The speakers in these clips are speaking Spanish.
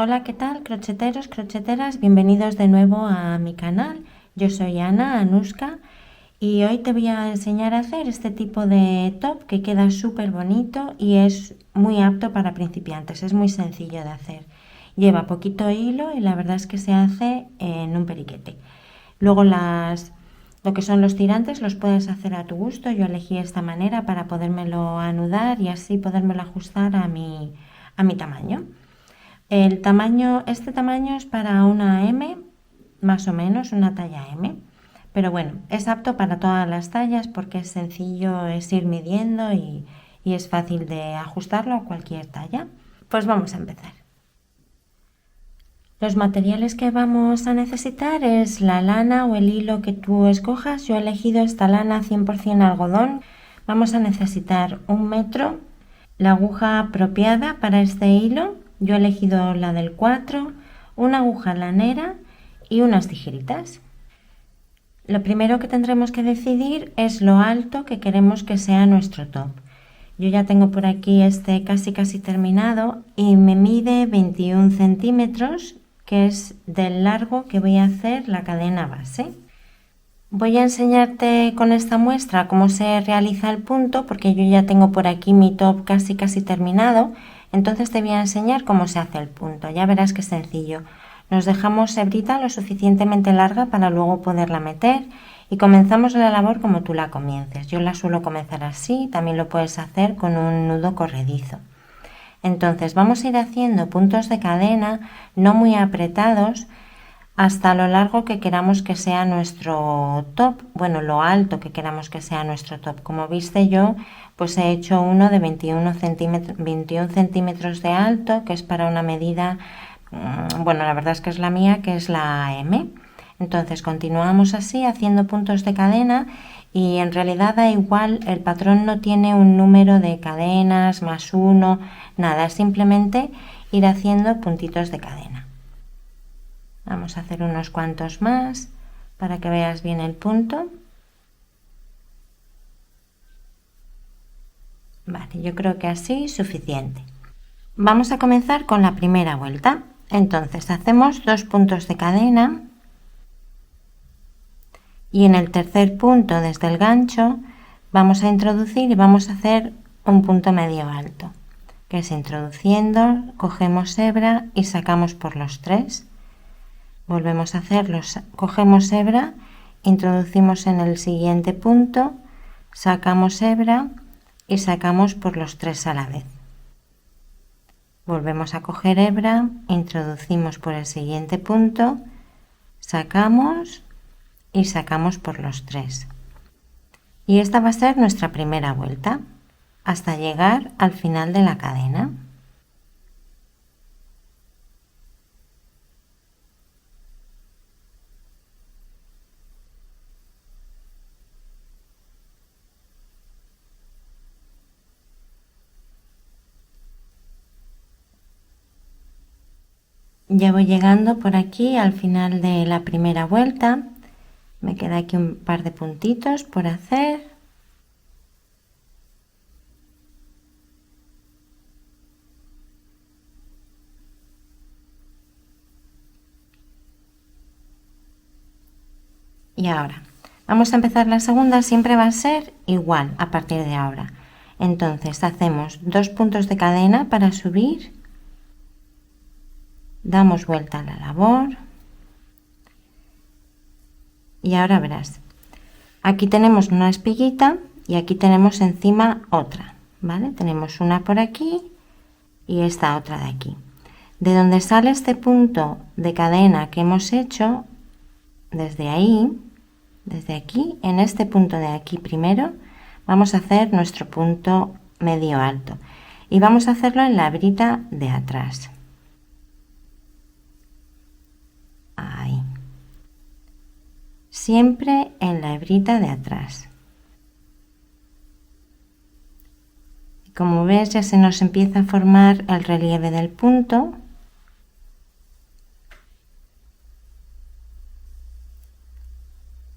Hola, ¿qué tal, crocheteros, crocheteras? Bienvenidos de nuevo a mi canal. Yo soy Ana, Anuska, y hoy te voy a enseñar a hacer este tipo de top que queda súper bonito y es muy apto para principiantes. Es muy sencillo de hacer. Lleva poquito hilo y la verdad es que se hace en un periquete. Luego lo que son los tirantes los puedes hacer a tu gusto. Yo elegí esta manera para podérmelo anudar y así podérmelo ajustar a mi tamaño. Este tamaño es para una M, más o menos, una talla M. Pero bueno, es apto para todas las tallas porque es sencillo, es ir midiendo y es fácil de ajustarlo a cualquier talla. Pues vamos a empezar. Los materiales que vamos a necesitar es la lana o el hilo que tú escojas. Yo he elegido esta lana 100% algodón. Vamos a necesitar 1 metro, la aguja apropiada para este hilo. Yo he elegido la del 4, una aguja lanera y unas tijeritas. Lo primero que tendremos que decidir es lo alto que queremos que sea nuestro top. Yo ya tengo por aquí este casi terminado y me mide 21 centímetros, que es del largo que voy a hacer la cadena base. Voy a enseñarte con esta muestra cómo se realiza el punto porque yo ya tengo por aquí mi top casi terminado, entonces te voy a enseñar cómo se hace el punto, ya verás que es sencillo. Nos dejamos hebrita lo suficientemente larga para luego poderla meter y comenzamos la labor como tú la comiences. Yo la suelo comenzar así, también lo puedes hacer con un nudo corredizo. Entonces vamos a ir haciendo puntos de cadena no muy apretados hasta lo largo que queramos que sea nuestro top, bueno, lo alto que queramos que sea nuestro top. Como viste yo, pues he hecho uno de 21 centímetros de alto, que es para una medida, bueno, la verdad es que es la mía, que es la M. Entonces continuamos así haciendo puntos de cadena y en realidad da igual, el patrón no tiene un número de cadenas más uno, nada, simplemente ir haciendo puntitos de cadena. Vamos a hacer unos cuantos más para que veas bien el punto. Vale, yo creo que así es suficiente. Vamos a comenzar con la primera vuelta. Entonces hacemos 2 puntos de cadena y en el tercer punto desde el gancho vamos a introducir y vamos a hacer un punto medio alto, que es introduciendo, cogemos hebra y sacamos por los 3. Volvemos a hacerlo, cogemos hebra, introducimos en el siguiente punto, sacamos hebra y sacamos por los 3 a la vez. Volvemos a coger hebra, introducimos por el siguiente punto, sacamos y sacamos por los 3. Y esta va a ser nuestra primera vuelta hasta llegar al final de la cadena. Ya voy llegando por aquí al final de la primera vuelta. Me queda aquí un par de puntitos por hacer. Y ahora vamos a empezar la segunda, siempre va a ser igual a partir de ahora. Entonces hacemos 2 puntos de cadena para subir. Damos vuelta a la labor y ahora verás, aquí tenemos una espiguita y aquí tenemos encima otra, ¿vale? Tenemos una por aquí y esta otra de aquí. De donde sale este punto de cadena que hemos hecho, desde ahí, desde aquí, en este punto de aquí primero, vamos a hacer nuestro punto medio alto y vamos a hacerlo en la hebrita de atrás. Ahí. Siempre en la hebrita de atrás. Y como ves, ya se nos empieza a formar el relieve del punto.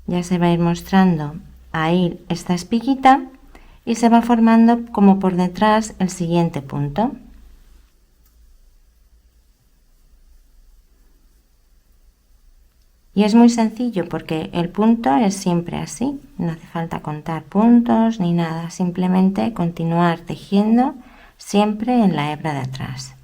Ya se va a ir mostrando ahí esta espiguita y se va formando como por detrás el siguiente punto. Y es muy sencillo porque el punto es siempre así, no hace falta contar puntos ni nada, simplemente continuar tejiendo siempre en la hebra de atrás.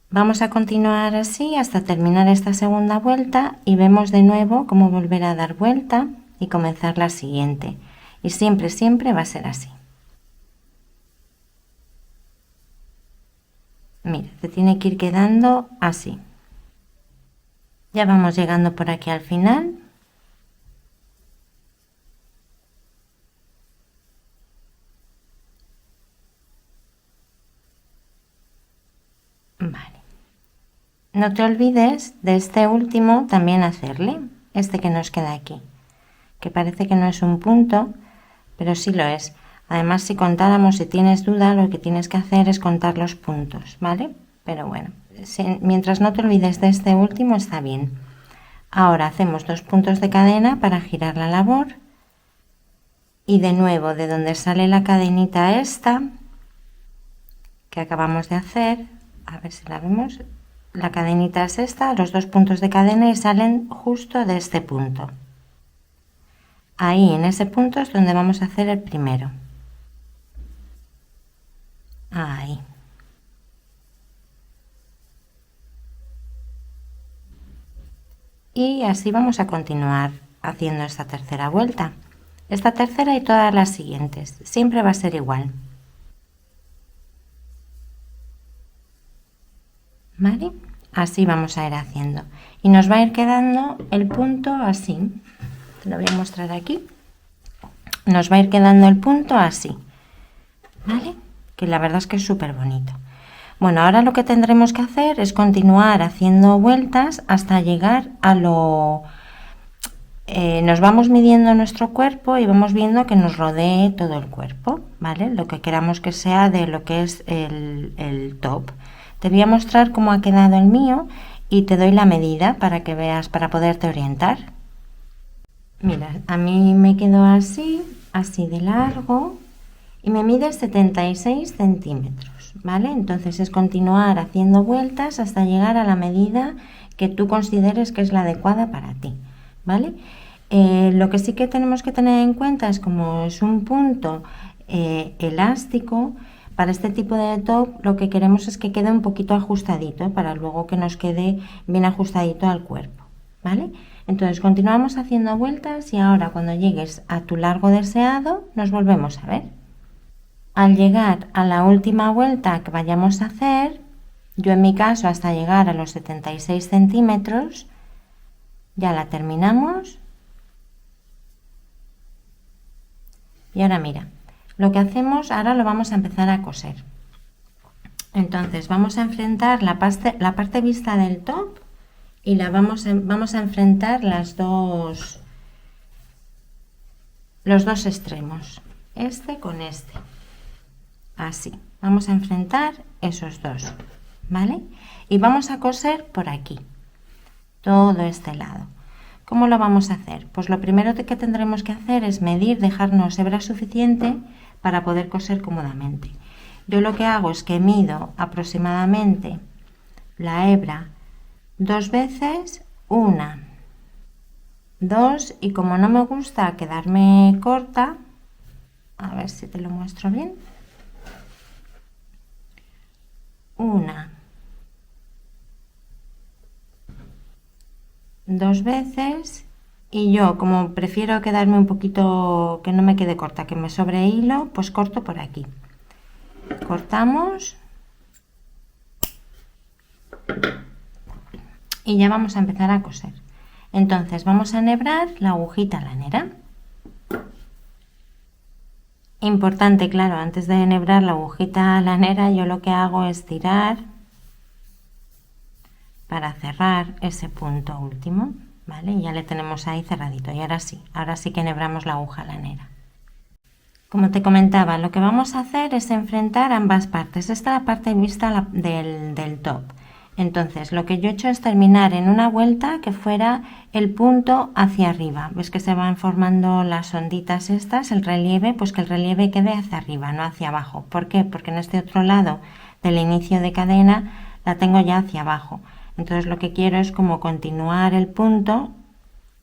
Vamos a continuar así hasta terminar esta segunda vuelta y vemos de nuevo cómo volver a dar vuelta y comenzar la siguiente. Y siempre, siempre va a ser así. Mira, te tiene que ir quedando así. Ya vamos llegando por aquí al final. Vale. No te olvides de este último también hacerle, este que nos queda aquí, que parece que no es un punto, pero sí lo es. Además, si contáramos, si tienes duda, lo que tienes que hacer es contar los puntos, ¿vale? Pero bueno, mientras no te olvides de este último está bien. Ahora hacemos 2 puntos de cadena para girar la labor y de nuevo de donde sale la cadenita esta que acabamos de hacer, a ver si la vemos, la cadenita es esta, los 2 puntos de cadena y salen justo de este punto. Ahí en ese punto es donde vamos a hacer el primero. Ahí. Y así vamos a continuar haciendo esta tercera vuelta. Esta tercera y todas las siguientes. Siempre va a ser igual. ¿Vale? Así vamos a ir haciendo. Y nos va a ir quedando el punto así. Te lo voy a mostrar aquí. Nos va a ir quedando el punto así. ¿Vale? Que la verdad es que es súper bonito. Bueno, ahora lo que tendremos que hacer es continuar haciendo vueltas hasta llegar a lo... nos vamos midiendo nuestro cuerpo y vamos viendo que nos rodee todo el cuerpo, ¿vale? Lo que queramos que sea de lo que es el top. Te voy a mostrar cómo ha quedado el mío y te doy la medida para que veas, para poderte orientar. Mira, a mí me quedó así de largo y me mide 76 centímetros, ¿vale? Entonces es continuar haciendo vueltas hasta llegar a la medida que tú consideres que es la adecuada para ti, ¿vale? Lo que sí que tenemos que tener en cuenta es como es un punto elástico, para este tipo de top lo que queremos es que quede un poquito ajustadito para luego que nos quede bien ajustadito al cuerpo, ¿vale? Entonces continuamos haciendo vueltas y ahora cuando llegues a tu largo deseado nos volvemos a ver. Al llegar a la última vuelta que vayamos a hacer, yo en mi caso hasta llegar a los 76 centímetros, ya la terminamos. Y ahora mira, lo que hacemos ahora lo vamos a empezar a coser. Entonces vamos a enfrentar la parte vista del top y vamos a enfrentar los dos extremos, este con este. Así, vamos a enfrentar esos dos, ¿vale? Y vamos a coser por aquí, todo este lado. ¿Cómo lo vamos a hacer? Pues lo primero que tendremos que hacer es medir, dejarnos hebra suficiente para poder coser cómodamente. Yo lo que hago es que mido aproximadamente la hebra 2 veces, 1, 2 y como no me gusta quedarme corta, a ver si te lo muestro bien, 1, 2 veces y yo como prefiero quedarme un poquito que no me quede corta, que me sobre hilo, pues corto por aquí. Cortamos y ya vamos a empezar a coser. Entonces vamos a enhebrar la agujita lanera. Importante, claro, antes de enhebrar la agujita lanera yo lo que hago es tirar para cerrar ese punto último, ¿vale? Y ya le tenemos ahí cerradito. Y ahora sí que enhebramos la aguja lanera. Como te comentaba, lo que vamos a hacer es enfrentar ambas partes. Esta es la parte vista del top. Entonces, lo que yo he hecho es terminar en una vuelta que fuera el punto hacia arriba. ¿Ves que se van formando las onditas estas, el relieve? Pues que el relieve quede hacia arriba, no hacia abajo. ¿Por qué? Porque en este otro lado del inicio de cadena la tengo ya hacia abajo. Entonces lo que quiero es como continuar el punto,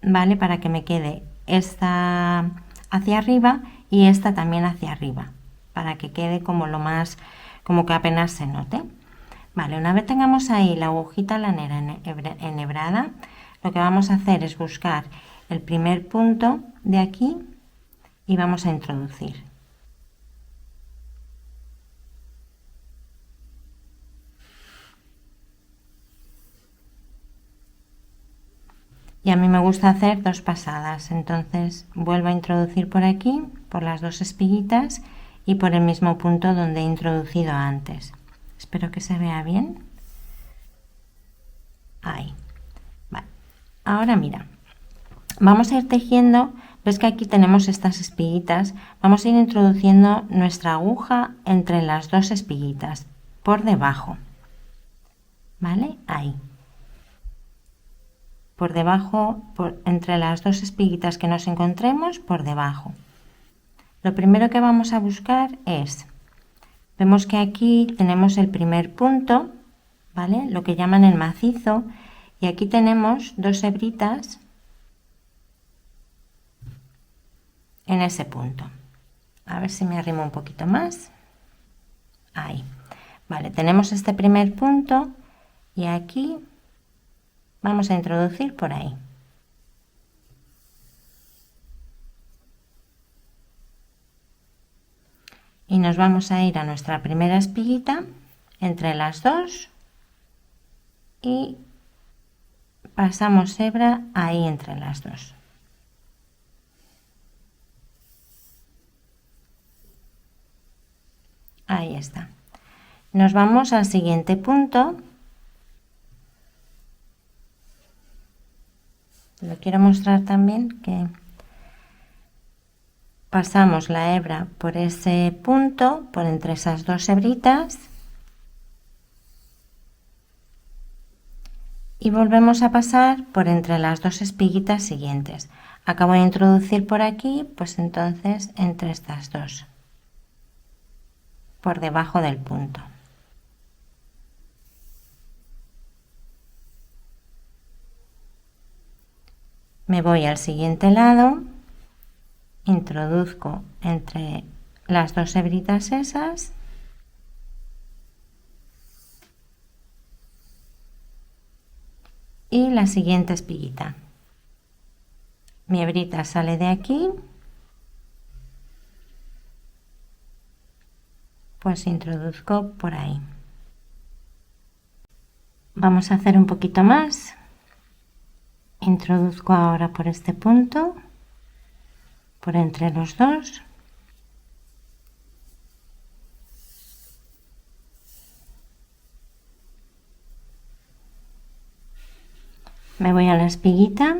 ¿vale? Para que me quede esta hacia arriba y esta también hacia arriba, para que quede como lo más, como que apenas se note. Vale, una vez tengamos ahí la agujita lanera enhebrada, lo que vamos a hacer es buscar el primer punto de aquí y vamos a introducir. Y a mí me gusta hacer 2 pasadas, entonces vuelvo a introducir por aquí, por las 2 espiguitas y por el mismo punto donde he introducido antes. Espero que se vea bien. Ahí. Vale. Ahora mira, vamos a ir tejiendo. Ves que aquí tenemos estas espiguitas. Vamos a ir introduciendo nuestra aguja entre las 2 espiguitas, por debajo. ¿Vale? Ahí. Por debajo, entre las 2 espiguitas que nos encontremos, por debajo. Lo primero que vamos a buscar es, vemos que aquí tenemos el primer punto, ¿vale? Lo que llaman el macizo, y aquí tenemos 2 hebritas en ese punto. A ver si me arrimo un poquito más. Ahí. Vale, tenemos este primer punto y aquí vamos a introducir por ahí. Y nos vamos a ir a nuestra primera espiguita entre las 2 y pasamos hebra ahí entre las 2. Ahí está. Nos vamos al siguiente punto. Lo quiero mostrar también que pasamos la hebra por ese punto, por entre esas 2 hebritas, y volvemos a pasar por entre las 2 espiguitas siguientes. Acabo de introducir por aquí, pues entonces entre estas 2, por debajo del punto. Me voy al siguiente lado, introduzco entre las 2 hebritas esas y la siguiente espiguita. Mi hebrita sale de aquí, pues introduzco por ahí. Vamos a hacer un poquito más. Introduzco ahora por este punto, por entre los 2. Me voy a la espiguita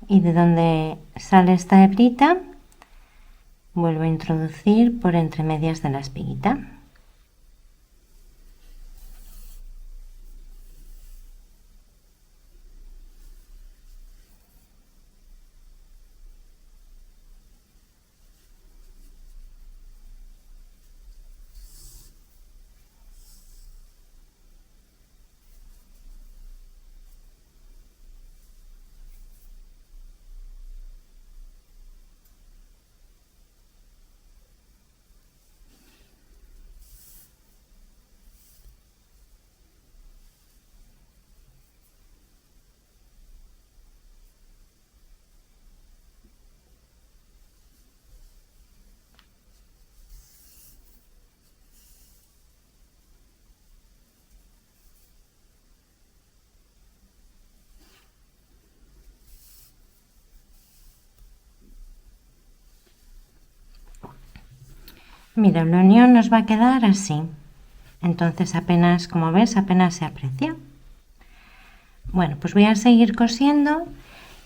y de donde sale esta hebrita vuelvo a introducir por entre medias de la espiguita. Mira, la unión nos va a quedar así. Entonces apenas, como ves, apenas se aprecia. Bueno, pues voy a seguir cosiendo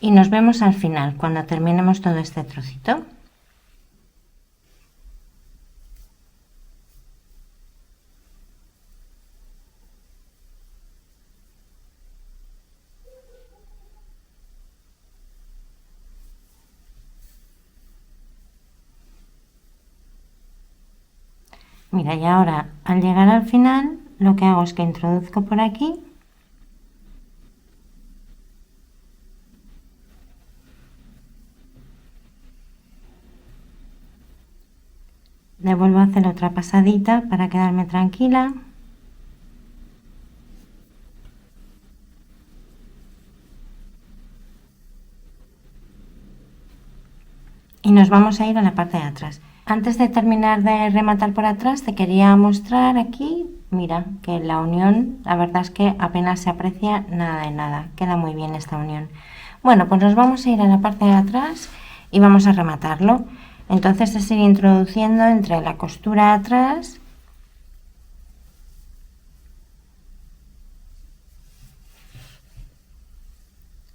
y nos vemos al final, cuando terminemos todo este trocito. Mira, y ahora al llegar al final lo que hago es que introduzco por aquí Le vuelvo a hacer otra pasadita para quedarme tranquila. Y nos vamos a ir a la parte de atrás. Antes de terminar de rematar por atrás, te quería mostrar aquí, mira, que la unión, la verdad es que apenas se aprecia nada de nada. Queda muy bien esta unión. Bueno, pues nos vamos a ir a la parte de atrás y vamos a rematarlo. Entonces es ir introduciendo entre la costura atrás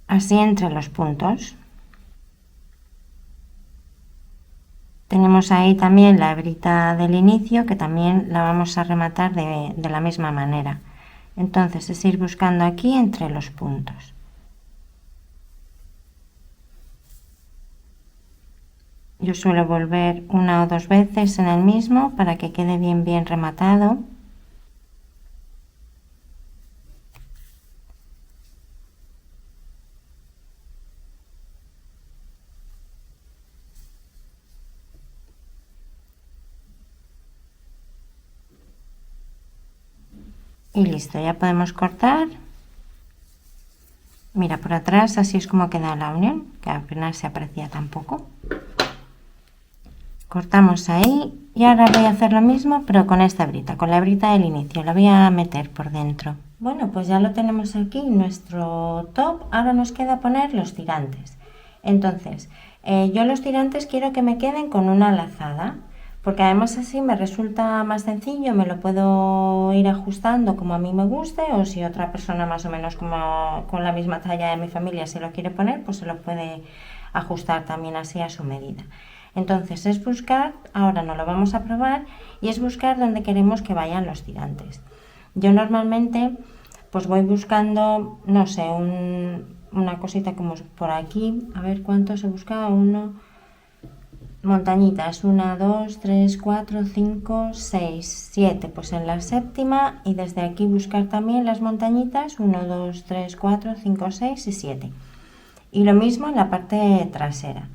así entre los puntos. Tenemos ahí también la hebrita del inicio, que también la vamos a rematar de la misma manera. Entonces es ir buscando aquí entre los puntos. Yo suelo volver una o dos veces en el mismo para que quede bien rematado. Y listo, ya podemos cortar. Mira, por atrás así es como queda la unión, que apenas se aprecia tampoco. Cortamos ahí y ahora voy a hacer lo mismo pero con esta hebrita, con la hebrita del inicio, la voy a meter por dentro. Bueno, pues ya lo tenemos aquí, nuestro top. Ahora nos queda poner los tirantes. Entonces, yo los tirantes quiero que me queden con una lazada, porque además así me resulta más sencillo, me lo puedo ir ajustando como a mí me guste, o si otra persona más o menos como con la misma talla de mi familia se lo quiere poner, pues se lo puede ajustar también así a su medida. Entonces es buscar, ahora no lo vamos a probar, y es buscar dónde queremos que vayan los tirantes. Yo normalmente pues voy buscando, no sé, una cosita como por aquí, a ver cuántos he buscado, montañitas, 1, 2, 3, 4, 5, 6, 7, pues en la séptima, y desde aquí buscar también las montañitas, 1, 2, 3, 4, 5, 6 y 7. Y lo mismo en la parte trasera.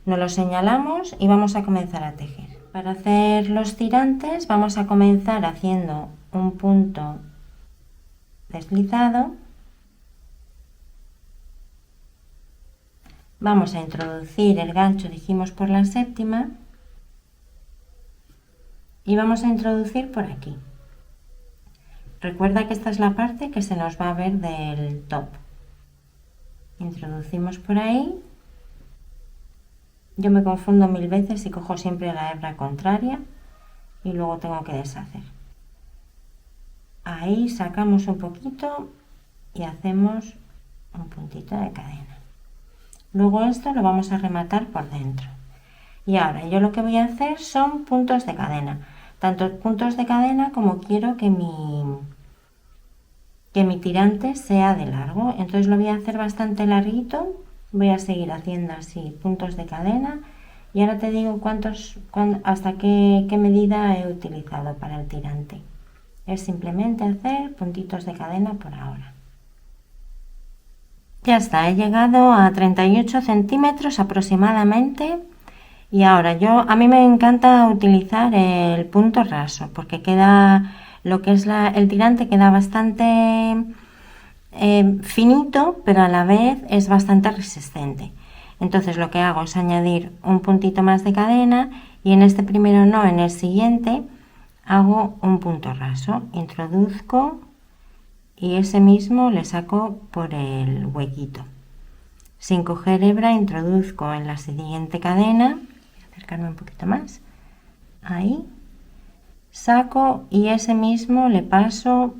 Nos lo señalamos y vamos a comenzar a tejer. Para hacer los tirantes vamos a comenzar haciendo un punto deslizado. Vamos a introducir el gancho, dijimos, por la séptima, y vamos a introducir por aquí. Recuerda que esta es la parte que se nos va a ver del top. Introducimos por ahí. Yo me confundo mil veces y cojo siempre la hebra contraria y luego tengo que deshacer. Ahí sacamos un poquito y hacemos un puntito de cadena. Luego esto lo vamos a rematar por dentro. Y ahora yo lo que voy a hacer son puntos de cadena. Tanto puntos de cadena como quiero que mi tirante sea de largo. Entonces lo voy a hacer bastante larguito. Voy a seguir haciendo así puntos de cadena. Y ahora te digo hasta qué medida he utilizado para el tirante. Es simplemente hacer puntitos de cadena por ahora. Ya está, he llegado a 38 centímetros aproximadamente. Y ahora a mí me encanta utilizar el punto raso porque queda lo que es el tirante queda bastante finito, pero a la vez es bastante resistente. Entonces lo que hago es añadir un puntito más de cadena y en este primero no, en el siguiente hago un punto raso, introduzco y ese mismo le saco por el huequito. Sin coger hebra introduzco en la siguiente cadena, voy a acercarme un poquito más, ahí, saco y ese mismo le paso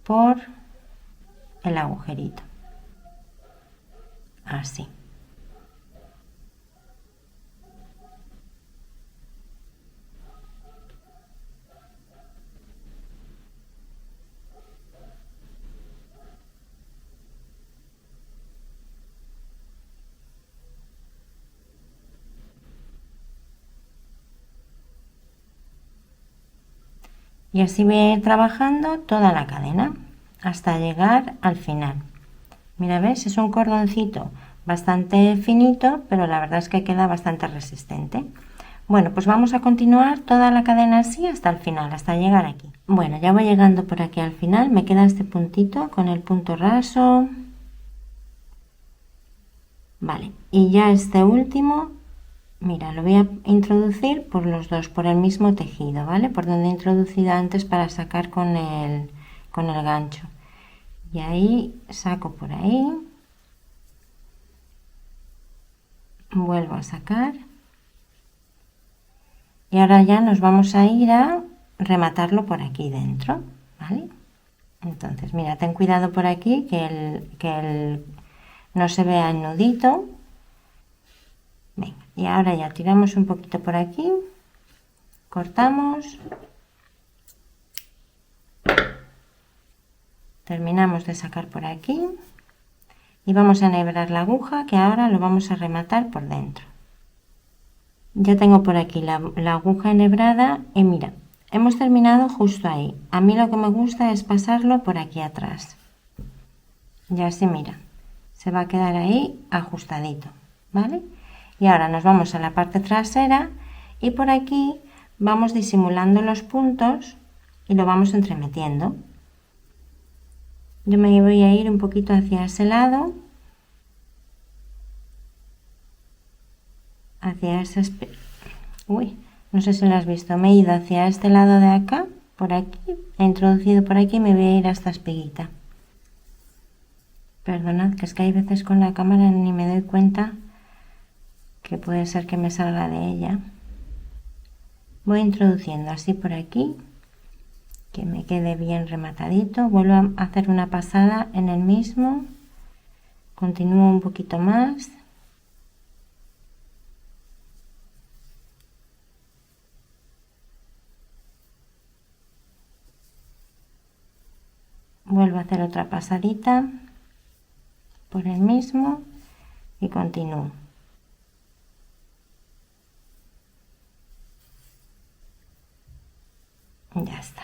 por el agujerito, así. Y así voy a ir trabajando toda la cadena hasta llegar al final. Mira, ¿ves? Es un cordoncito bastante finito, pero la verdad es que queda bastante resistente. Bueno, pues vamos a continuar toda la cadena así hasta el final, hasta llegar aquí. Bueno, ya voy llegando por aquí al final, me queda este puntito con el punto raso. Vale, y ya este último, mira, lo voy a introducir por los dos, por el mismo tejido, ¿vale? Por donde he introducido antes para sacar con el gancho. Y ahí saco por ahí, vuelvo a sacar. Y ahora ya nos vamos a ir a rematarlo por aquí dentro, ¿vale? Entonces, mira, ten cuidado por aquí que no se vea el nudito. Venga, y ahora ya tiramos un poquito por aquí, cortamos, terminamos de sacar por aquí y vamos a enhebrar la aguja, que ahora lo vamos a rematar por dentro. Ya tengo por aquí la aguja enhebrada y mira, hemos terminado justo ahí. A mí lo que me gusta es pasarlo por aquí atrás. Y así, mira, se va a quedar ahí ajustadito, ¿vale? Y ahora nos vamos a la parte trasera y por aquí vamos disimulando los puntos y lo vamos entremetiendo. Yo me voy a ir un poquito hacia ese lado, hacia ese... Uy, no sé si lo has visto, me he ido hacia este lado de acá, por aquí, he introducido por aquí y me voy a ir a esta espiguita. Perdonad, que es que hay veces con la cámara ni me doy cuenta que puede ser que me salga de ella. Voy introduciendo así por aquí, que me quede bien rematadito. Vuelvo a hacer una pasada en el mismo, continúo un poquito más. Vuelvo a hacer otra pasadita por el mismo y continúo. Ya está.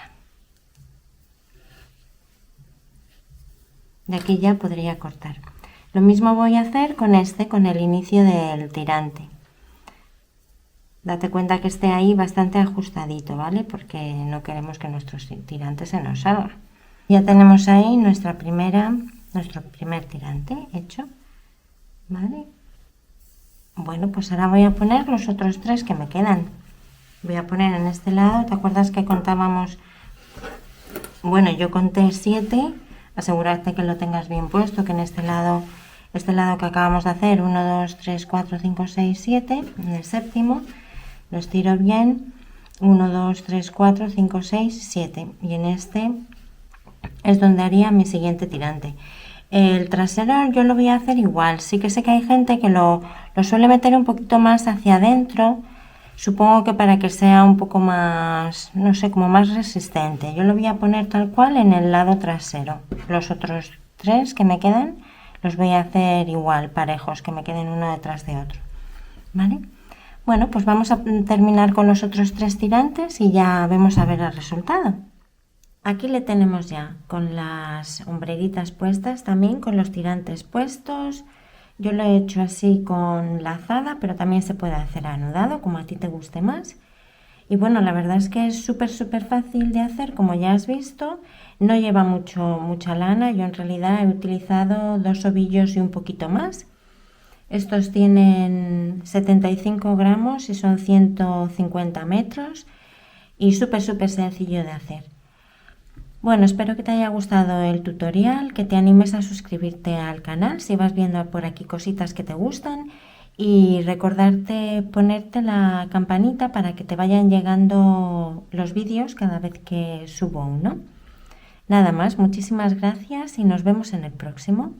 De aquí ya podría cortar. Lo mismo voy a hacer con con el inicio del tirante. Date cuenta que esté ahí bastante ajustadito, ¿vale? Porque no queremos que nuestro tirante se nos salga. Ya tenemos ahí nuestro primer tirante hecho, ¿vale? Bueno, pues ahora voy a poner los otros tres que me quedan. Voy a poner en este lado, ¿te acuerdas que contábamos? Bueno, yo conté 7, asegúrate que lo tengas bien puesto, que en este lado que acabamos de hacer, 1, 2, 3, 4, 5, 6, 7, en el séptimo, los tiro bien, 1, 2, 3, 4, 5, 6, 7, y en este es donde haría mi siguiente tirante. El trasero yo lo voy a hacer igual, sí que sé que hay gente que lo suele meter un poquito más hacia adentro, supongo que para que sea un poco más, no sé, como más resistente. Yo lo voy a poner tal cual en el lado trasero. Los otros 3 que me quedan los voy a hacer igual, parejos, que me queden uno detrás de otro, ¿vale? Bueno, pues vamos a terminar con los otros 3 tirantes y ya vemos a ver el resultado. Aquí le tenemos ya con las hombreritas puestas, también con los tirantes puestos. Yo lo he hecho así con lazada, pero también se puede hacer anudado, como a ti te guste más. Y bueno, la verdad es que es súper fácil de hacer, como ya has visto. No lleva mucha lana, yo en realidad he utilizado 2 ovillos y un poquito más. Estos tienen 75 gramos y son 150 metros y súper sencillo de hacer. Bueno, espero que te haya gustado el tutorial, que te animes a suscribirte al canal si vas viendo por aquí cositas que te gustan y recordarte ponerte la campanita para que te vayan llegando los vídeos cada vez que subo uno. Nada más, muchísimas gracias y nos vemos en el próximo.